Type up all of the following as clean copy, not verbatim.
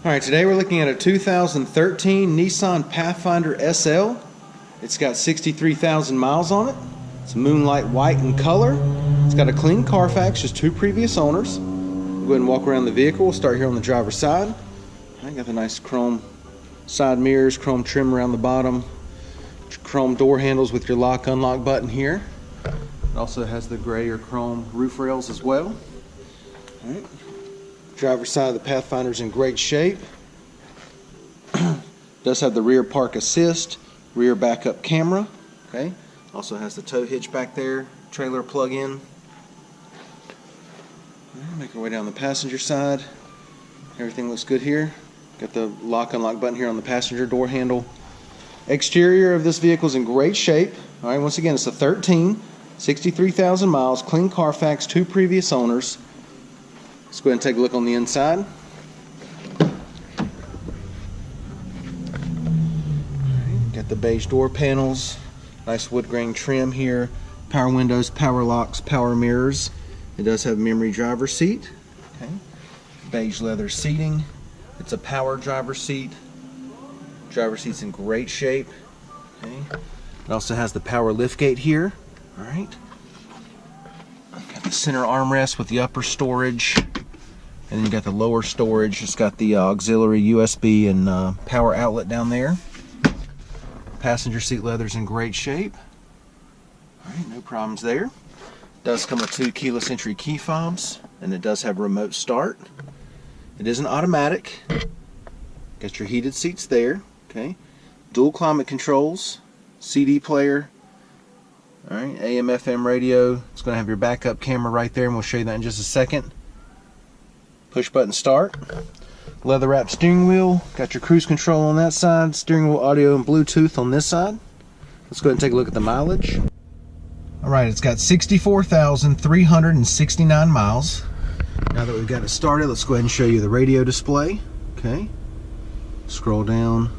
Alright, today we're looking at a 2013 Nissan Pathfinder SL. It's got 63,000 miles on it. It's moonlight white in color. It's got a clean Carfax, just 2 previous owners. We'll go ahead and walk around the vehicle. We'll start here on the driver's side. I got the nice chrome side mirrors, chrome trim around the bottom, chrome door handles with your lock unlock button here. It also has the gray or chrome roof rails as well. Alright. Driver's side of the Pathfinder is in great shape. Does have the rear park assist, rear backup camera. Okay. Also has the tow hitch back there, trailer plug-in. Make our way down the passenger side. Everything looks good here. Got the lock unlock button here on the passenger door handle. Exterior of this vehicle is in great shape. All right. Once again, it's a 13, 63,000 miles, clean Carfax, 2 previous owners. Let's go ahead and take a look on the inside. Got the beige door panels, nice wood grain trim here, power windows, power locks, power mirrors. It does have memory driver seat. Okay. Beige leather seating. It's a power driver seat. Driver seat's in great shape. Okay. It also has the power liftgate here. All right. Got the center armrest with the upper storage. And then you got the lower storage. It's got the auxiliary USB and power outlet down there. Passenger seat leather's in great shape. Alright, no problems there. Does come with 2 keyless entry key fobs, and it does have remote start. It is an automatic. Got your heated seats there. Okay. Dual climate controls, CD player. Alright, AM FM radio. It's going to have your backup camera right there, and we'll show you that in just a second. Push button start. Leather wrapped steering wheel. Got your cruise control on that side. Steering wheel audio and Bluetooth on this side. Let's go ahead and take a look at the mileage. Alright, it's got 64,369 miles. Now that we've got it started, let's go ahead and show you the radio display. Okay. Scroll down.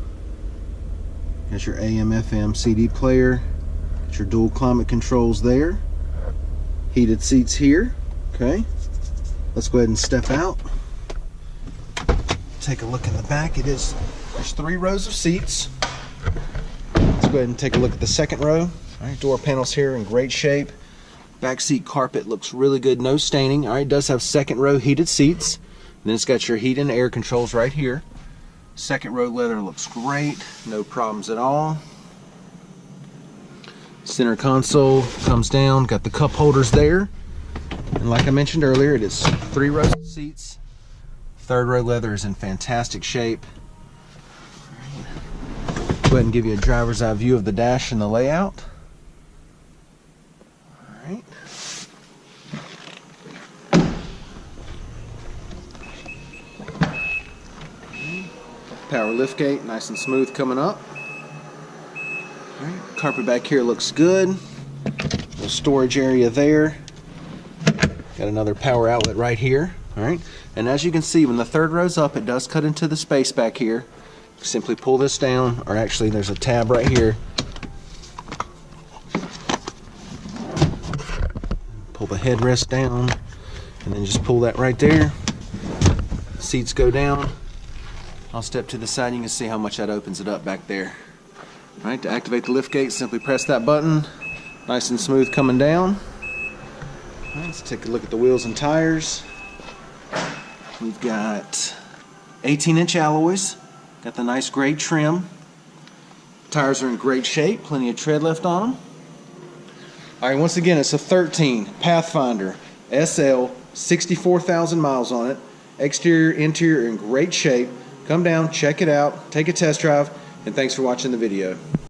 Got your AM FM CD player. Got your dual climate controls there. Heated seats here. Okay. Let's go ahead and step out. Take a look in the back. There's 3 rows of seats. Let's go ahead and take a look at the second row. All right, door panels here in great shape. Back seat carpet looks really good, no staining. All right, it does have second row heated seats. And then it's got your heat and air controls right here. Second row leather looks great, no problems at all. Center console comes down, got the cup holders there. And like I mentioned earlier, it is 3 rows of seats. Third row leather is in fantastic shape. Go ahead and give you a driver's eye view of the dash and the layout. Alright. Power liftgate, nice and smooth coming up. Alright. Carpet back here looks good. Little storage area there. Got another power outlet right here. Alright, and as you can see, when the third row's up, it does cut into the space back here. Simply pull this down, or actually there's a tab right here. Pull the headrest down, and then just pull that right there. Seats go down. I'll step to the side, and you can see how much that opens it up back there. Alright, to activate the liftgate, simply press that button. Nice and smooth coming down. Let's take a look at the wheels and tires. We've got 18-inch alloys. Got the nice gray trim. Tires are in great shape. Plenty of tread left on them. Alright, once again, it's a 13 Pathfinder SL, 64,000 miles on it. Exterior, interior in great shape. Come down, check it out, take a test drive, and thanks for watching the video.